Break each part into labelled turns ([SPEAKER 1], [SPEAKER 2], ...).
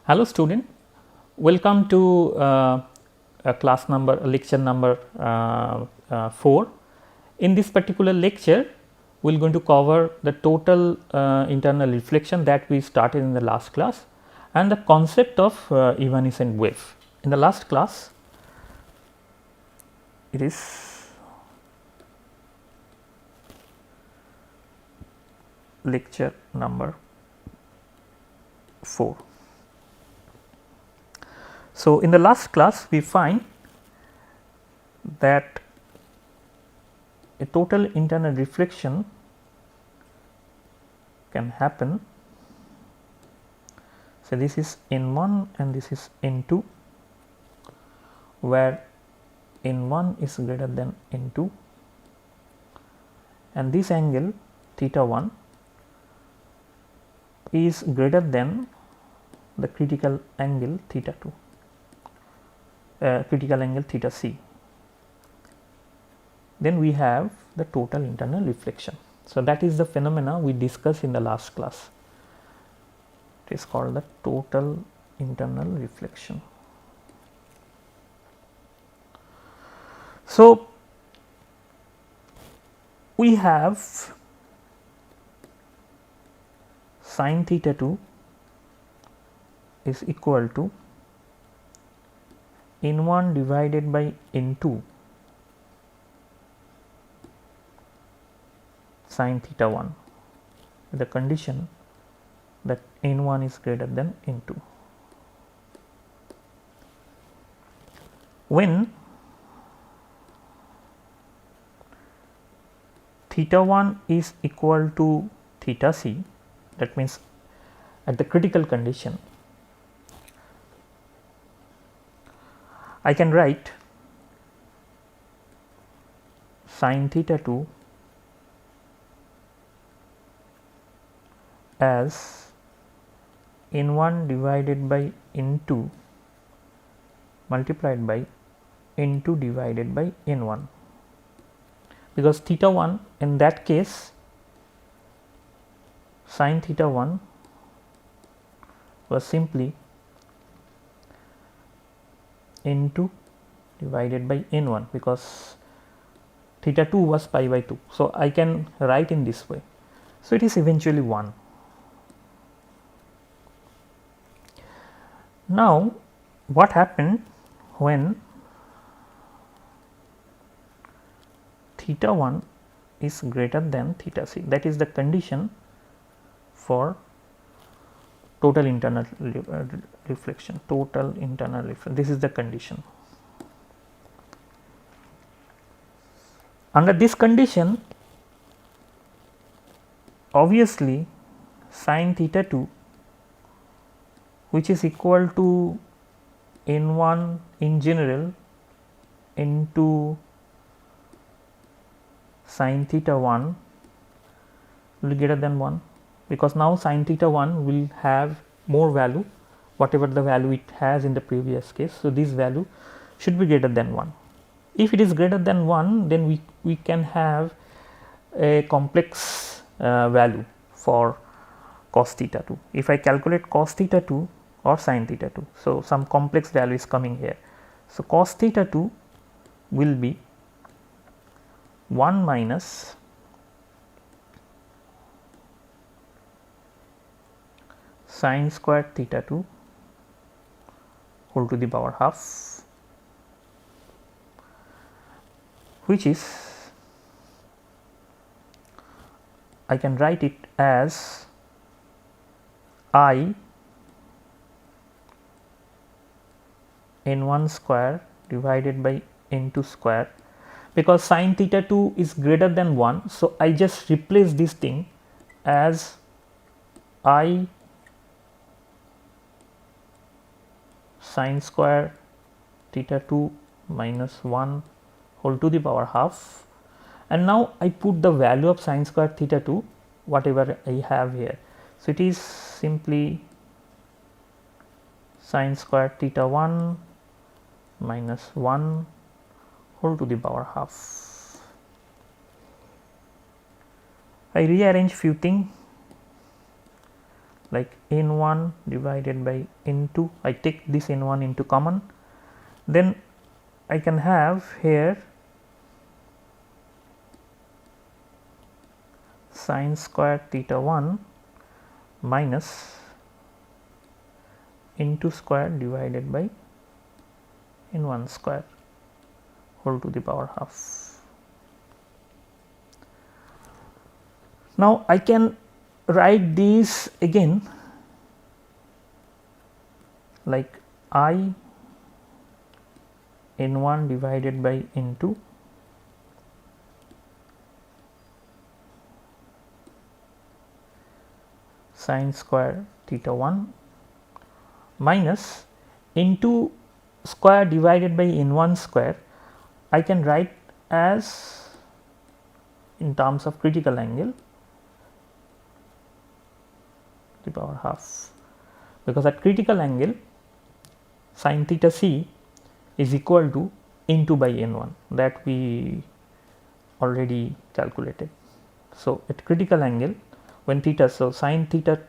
[SPEAKER 1] Hello student, welcome to lecture number 4. In this particular lecture, we are going to cover the total internal reflection that we started in the last class and the concept of evanescent wave. In the last class, it is lecture number 4. So, in the last class we find that a total internal reflection can happen. So, this is N1 and this is N2, where N1 is greater than N2 and this angle theta 1 is greater than the critical angle theta 2. Critical angle theta c. Then we have the total internal reflection. So, that is the phenomena we discussed in the last class. It is called the total internal reflection. So, we have sin theta 2 is equal to N1 divided by N2 sin theta 1 with the condition that N1 is greater than N2. When theta 1 is equal to theta c, that means at the critical condition, I can write sin theta 2 as N1 divided by N2 multiplied by N2 divided by N1, because theta 1 in that case sin theta 1 was simply N2 divided by N1, because theta 2 was pi by 2. So, I can write in this way. So, it is eventually 1. Now, what happened when theta 1 is greater than theta c? That is the condition for total internal reflection. Total internal reflection, this is the condition. Under this condition, obviously sin theta 2, which is equal to N1 in general into sin theta 1 will be greater than 1, because now sin theta 1 will have more value, whatever the value it has in the previous case. So, this value should be greater than 1. If it is greater than 1, then we can have a complex value for cos theta 2. If I calculate cos theta 2 or sin theta 2, so some complex value is coming here. So, cos theta 2 will be 1 minus sin square theta 2 whole to the power half, which is, I can write it as I N1 square divided by N2 square, because sin theta 2 is greater than 1. So, I just replace this thing as I sin square theta 2 minus 1 whole to the power half, and now I put the value of sin square theta 2 whatever I have here. So, it is simply sin square theta 1 minus 1 whole to the power half. I rearrange few things like n1 divided by n2. I take this n1 into common, then I can have here sine square theta 1 minus n2 square divided by n1 square whole to the power half. Now I can write these again like I n1 divided by n2 sine square theta 1 minus n2 square divided by n1 square. I can write as in terms of critical angle the power half, because at critical angle sin theta c is equal to n2 by n1 that we already calculated. So at critical angle when theta, so sin theta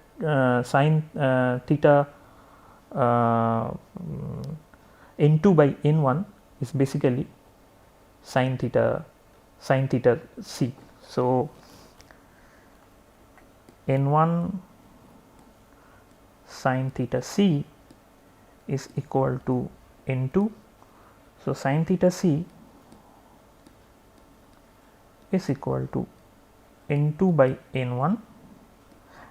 [SPEAKER 1] n2 by n1 is basically sin theta c. So n1 sin theta c is equal to n2. So sin theta c is equal to n2 by n1,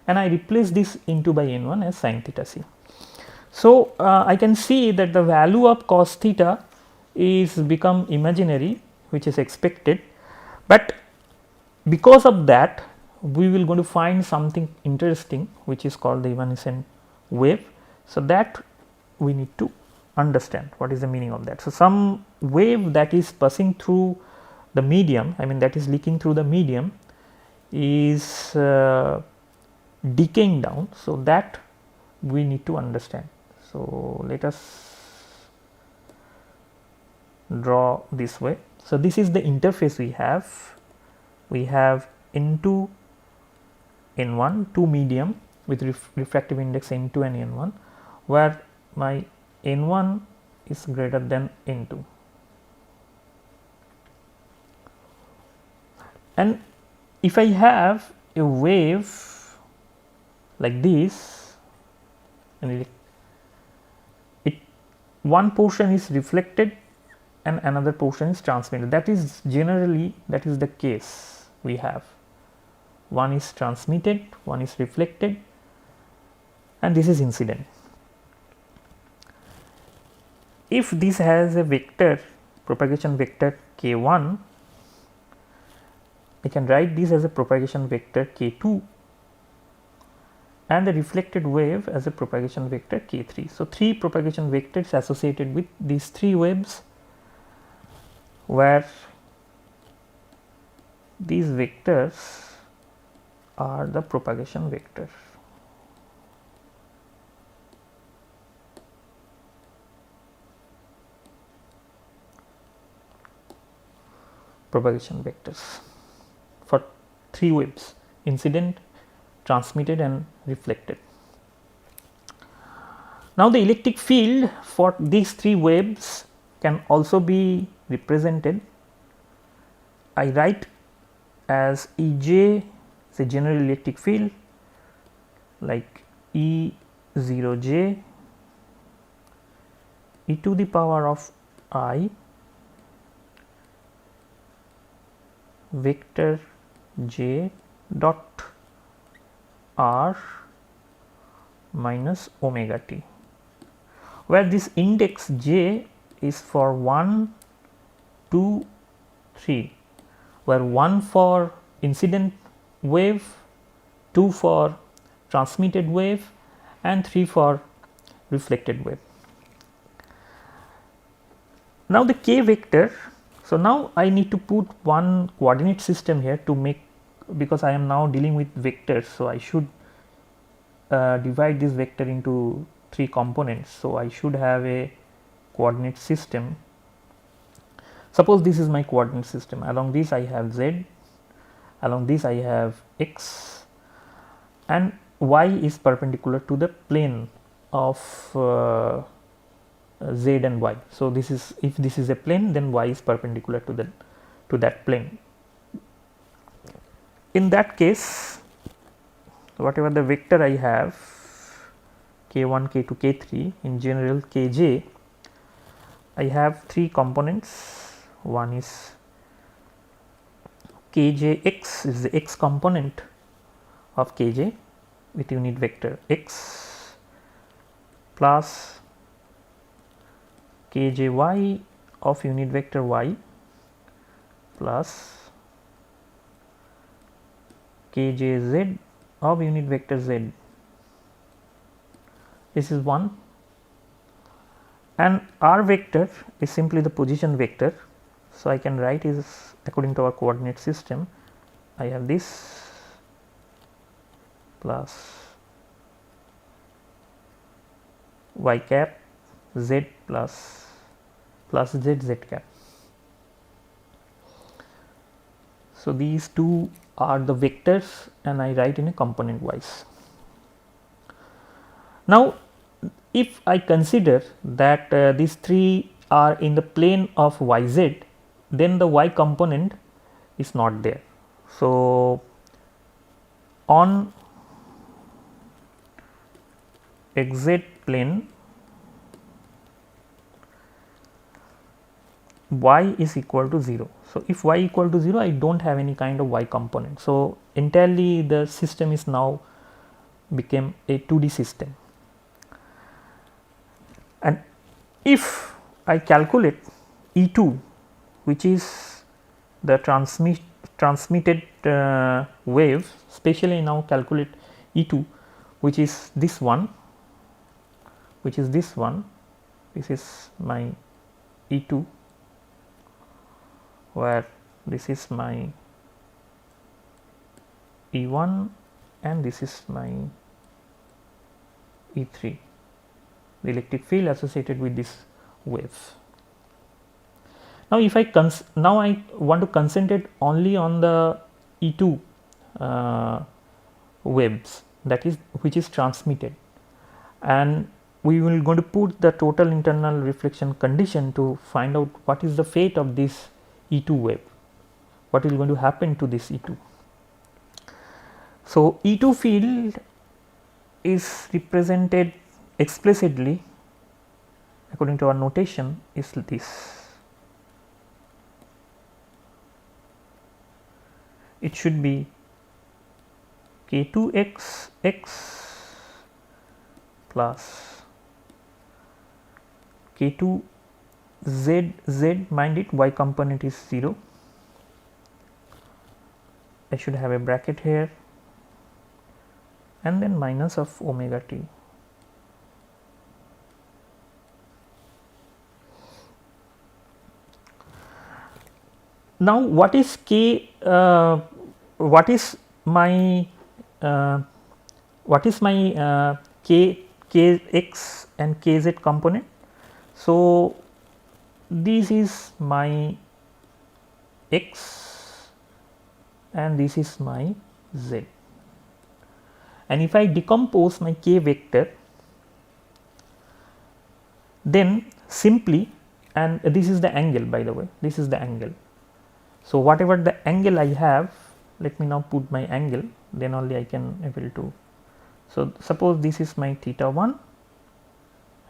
[SPEAKER 1] and I replace this n2 by n1 as sin theta c. So I can see that the value of cos theta is become imaginary, which is expected, but because of that we will going to find something interesting which is called the evanescent wave. So that we need to understand what is the meaning of that. So some wave that is passing through the medium, I mean that is leaking through the medium, is decaying down. So that we need to understand. So let us draw this way. So this is the interface we have. We have n2 n1, two medium with refractive index n2 and n1, where my n1 is greater than n2, and if I have a wave like this, and one portion is reflected and another portion is transmitted, that is generally that is the case we have. One is transmitted, one is reflected, and this is incident. If this has a vector, propagation vector k1, I can write this as a propagation vector k2 and the reflected wave as a propagation vector k3. So, three propagation vectors associated with these three waves, where these vectors are the propagation vector. Propagation vectors for three waves: incident, transmitted and reflected. Now the electric field for these three waves can also be represented. I write as Ej is a general electric field like E0j e to the power of I vector j dot r minus omega t, where this index j is for 1, 2, 3, where 1 for incident wave, 2 for transmitted wave and 3 for reflected wave. Now the k vector, so now I need to put one coordinate system here to make, because I am now dealing with vectors, so I should divide this vector into three components. So I should have a coordinate system. Suppose this is my coordinate system. Along this I have z, along this I have x, and y is perpendicular to the plane of z and y. So this is, if this is a plane, then y is perpendicular to that plane. In that case, whatever the vector I have, k1, k2, k3, in general kj, I have three components. One is kjx is the x component of kj with unit vector x, plus kjy of unit vector y, plus kjz of unit vector z. This is one, and r vector is simply the position vector. So I can write is according to our coordinate system. I have this plus y cap z plus z z cap. So these two are the vectors, and I write in a component wise. Now if I consider that these three are in the plane of yz, then the y component is not there. So on xz plane, y is equal to 0. So if y equal to 0, I do not have any kind of y component. So entirely the system is now became a 2D system. And if I calculate E2, which is the transmitted wave, especially now calculate E2, which is this one, this is my E2, where this is my E1 and this is my E3, the electric field associated with this wave. Now if I want to concentrate only on the E2 waves, that is which is transmitted, and we will going to put the total internal reflection condition to find out what is the fate of this E2 wave, what is going to happen to this E2. So E2 field is represented explicitly according to our notation is this. It should be k2x x plus k2 z z, mind it, y component is 0. I should have a bracket here, and then minus of omega t. Now what is k? What is my kx and kz component? So this is my x and this is my z, and if I decompose my k vector, then simply, and this is the angle, by the way, this is the angle. So whatever the angle I have, let me now put my angle, then only I can able to. So suppose this is my theta 1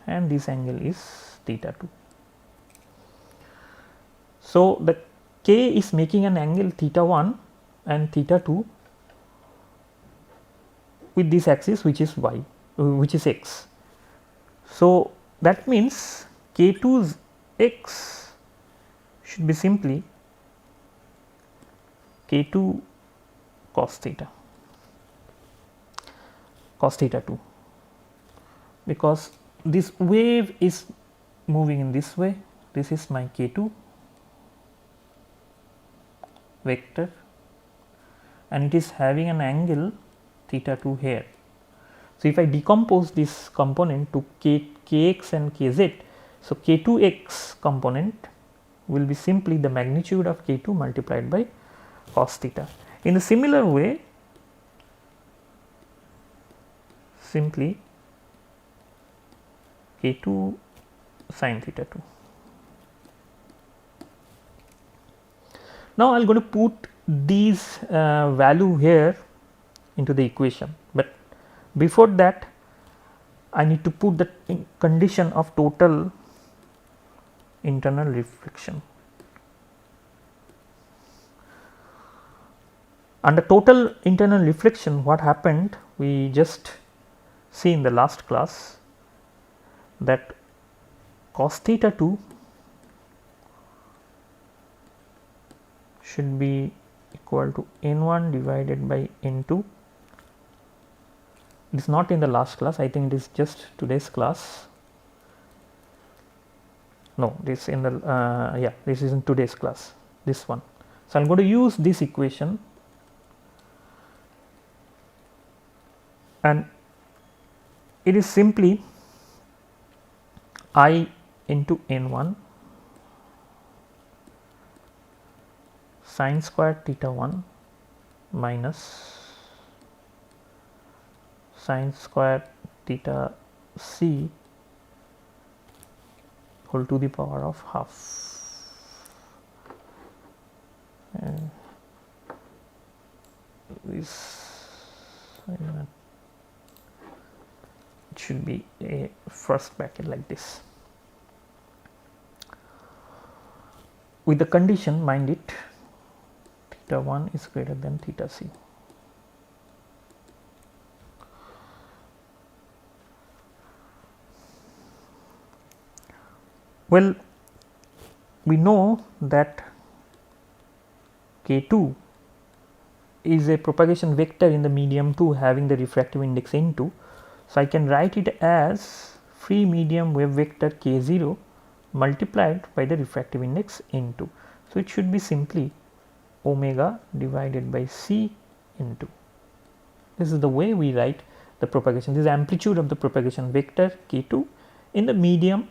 [SPEAKER 1] and this angle is theta 2. So the k is making an angle theta 1 and theta 2 with this axis, which is y, which is x. So that means k2's x should be simply k2 cos theta 2, because this wave is moving in this way. This is my k2 vector and it is having an angle theta 2 here. So if I decompose this component to kx and kz, so k2x component will be simply the magnitude of k2 multiplied by cos theta. In a similar way, simply k2 sine theta 2. Now I am going to put these value here into the equation, but before that I need to put the condition of total internal reflection. Under total internal reflection, what happened, we just see in the last class that cos theta 2 should be equal to n1 divided by n2. It is not in the last class, I think it is just today's class. No, this in the yeah, this is in today's class, this one. So I am going to use this equation, and it is simply I into n1 sine square theta 1 minus sine square theta c whole to the power of half. And this it should be a first bracket like this, with the condition, mind it, theta 1 is greater than theta c. Well, we know that k2 is a propagation vector in the medium 2 having the refractive index n2. So I can write it as free medium wave vector k0 multiplied by the refractive index n2. So it should be simply omega divided by c n2. This is the way we write the propagation. This is amplitude of the propagation vector k2 in the medium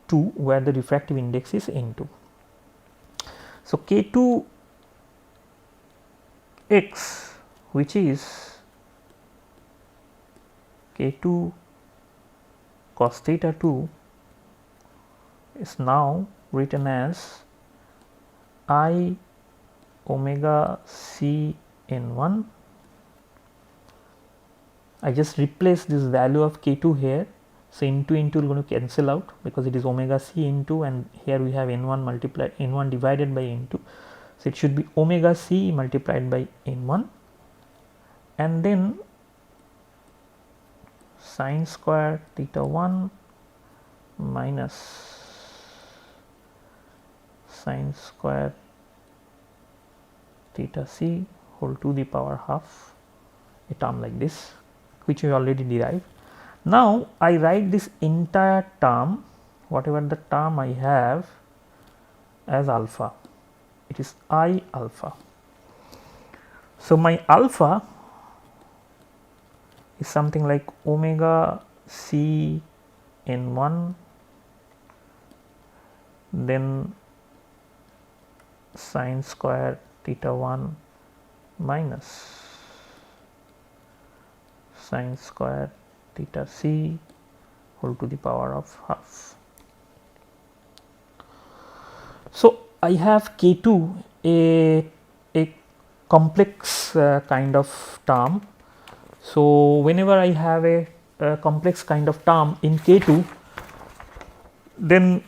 [SPEAKER 1] 2 where the refractive index is n2. So k2 x, which is k2 cos theta 2, is now written as I omega c n1. I just replace this value of k2 here. So into is going to cancel out because it is omega c into, and here we have n1 multiplied n1 divided by n2. So it should be omega c multiplied by n1, and then sine square theta 1 minus sine square theta c whole to the power half, a term like this, which we already derived. Now I write this entire term, whatever the term I have, as alpha. It is I alpha. So my alpha is something like omega c n1, then sine square theta 1 minus sine square theta c whole to the power of half. So I have k2 a complex kind of term. So whenever I have a complex kind of term in k2, then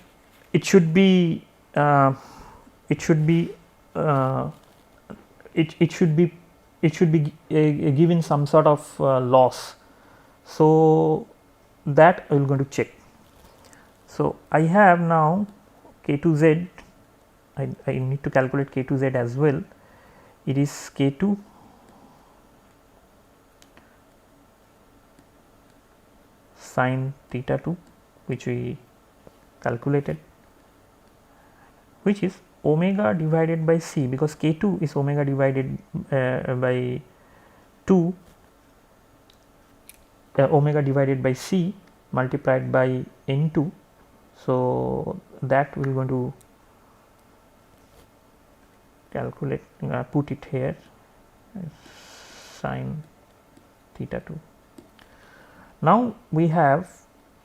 [SPEAKER 1] it should be given some sort of loss. So that I will going to check. So I have now k2z. I need to calculate k2z as well. It is k2 sine theta 2, which we calculated, which is omega divided by c, because k2 is omega divided by 2, omega divided by c multiplied by n2. So that we are going to calculate, put it here, sine theta 2. Now we have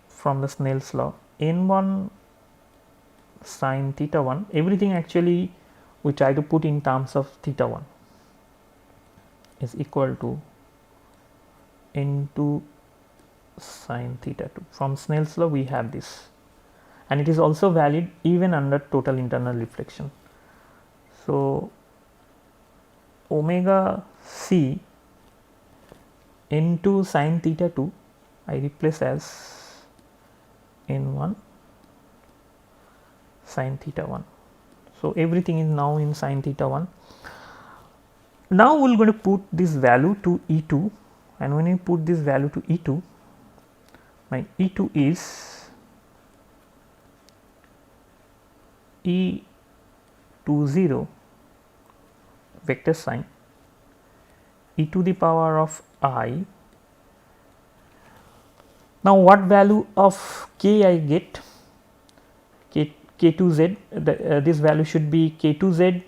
[SPEAKER 1] from the Snell's law n1 sine theta 1, everything actually we try to put in terms of theta 1 is equal to n2 sine theta 2. From Snell's law we have this, and it is also valid even under total internal reflection. So omega c n2 sine theta 2 I replace as n1 sine theta 1. So everything is now in sine theta 1. Now we are going to put this value to E2, and when we put this value to E2, my E2 is E20 vector sign e to the power of I. Now what value of k I get? K2z, this value should be K2z,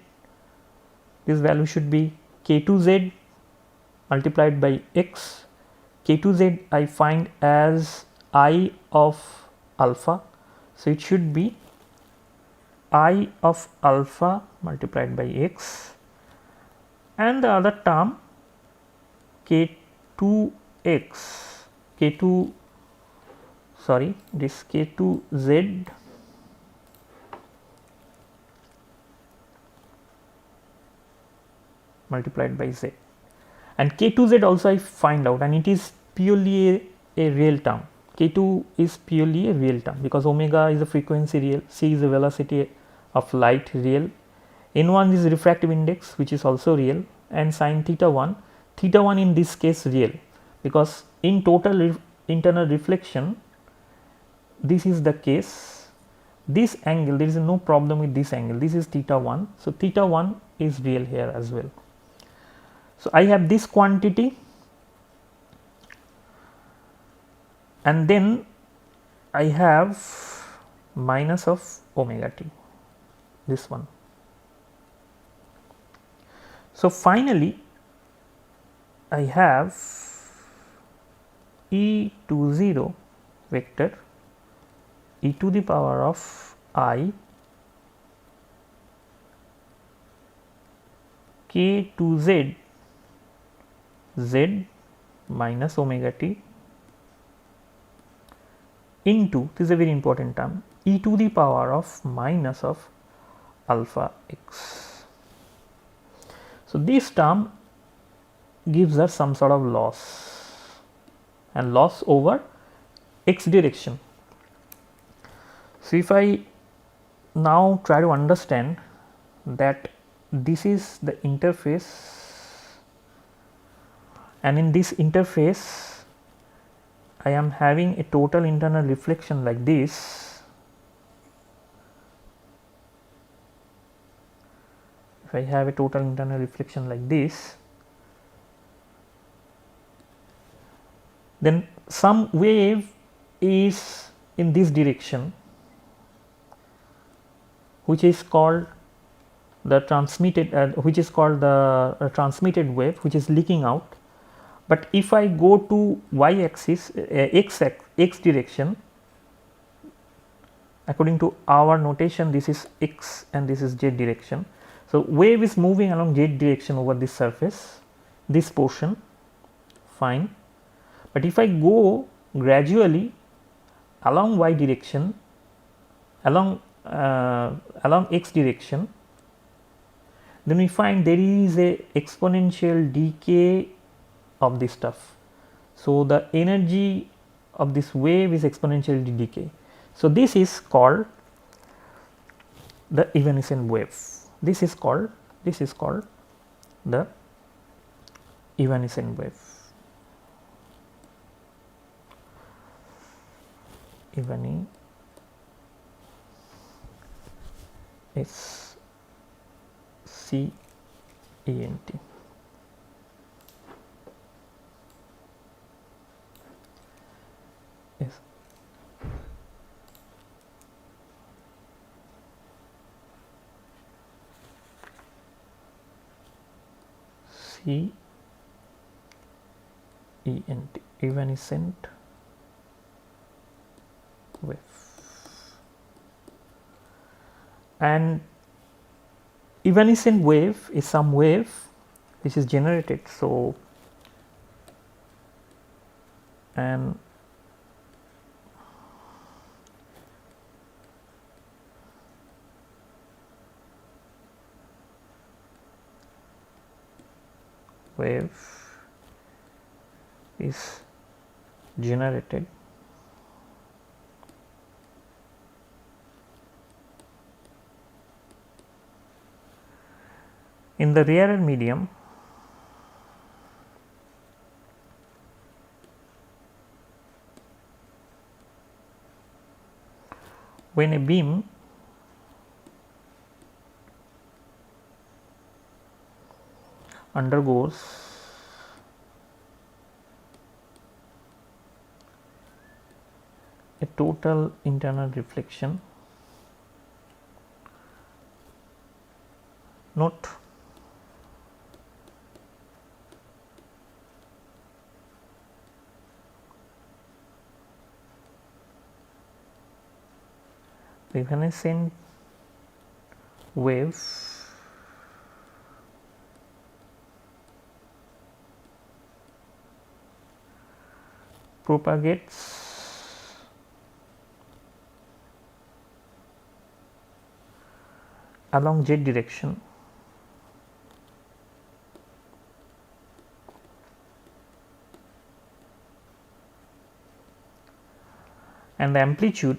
[SPEAKER 1] this value should be K2z multiplied by x. K2z I find as I of alpha, so it should be I of alpha multiplied by x, and the other term K2x, this K2z multiplied by z, and K2z also I find out, and it is purely a real term. K2 is purely a real term because omega is a frequency real, c is the velocity of light real, n1 is refractive index which is also real, and sine theta 1 in this case real, because in total internal reflection this is the case. This angle, there is no problem with this angle, this is theta 1, so theta 1 is real here as well. So I have this quantity, and then I have minus of omega t, this one. So finally I have E20 vector e to the power of I K2z z minus omega t into, this is a very important term, e to the power of minus of alpha x. So this term gives us some sort of loss, and loss over x direction. So if I now try to understand that this is the interface, and in this interface I am having a total internal reflection like this. If I have a total internal reflection like this, then some wave is in this direction, which is called the transmitted, transmitted wave, which is leaking out. But if I go to y axis, x direction, according to our notation this is x and this is z direction. So wave is moving along z direction over this surface, this portion, fine. But if I go gradually along y direction, along x direction, then we find there is a exponential decay of this stuff. So the energy of this wave is exponentially decay. So this is called the evanescent wave. This is called the evanescent wave. Evanescent yes. CENT, evanescent and evanescent wave is some wave which is generated. So, and wave is generated in the rarer medium when a beam undergoes a total internal reflection. Note the evanescent wave propagates along z direction and the amplitude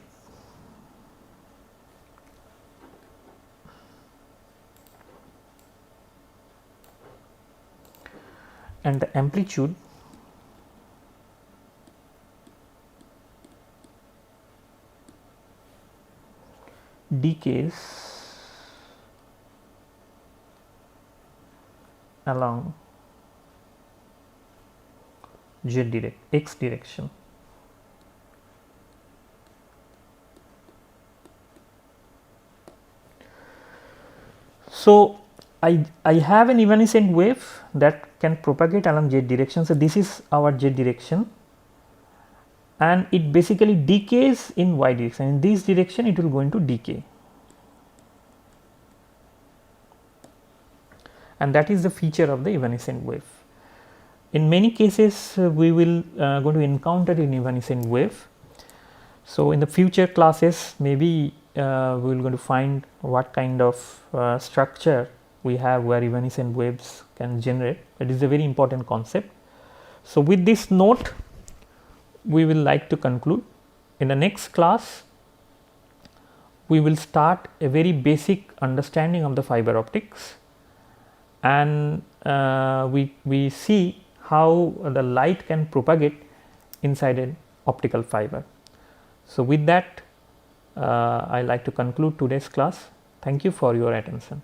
[SPEAKER 1] decays along x direction. So, I have an evanescent wave that can propagate along z direction. So, this is our z direction and it basically decays in y direction. In this direction it will go into decay, and that is the feature of the evanescent wave. In many cases we will going to encounter an evanescent wave. So, in the future classes maybe we will going to find what kind of structure we have where evanescent waves can generate. It is a very important concept. So, with this note we will like to conclude. In the next class we will start a very basic understanding of the fiber optics, and we see how the light can propagate inside an optical fiber. So, with that I like to conclude today's class. Thank you for your attention.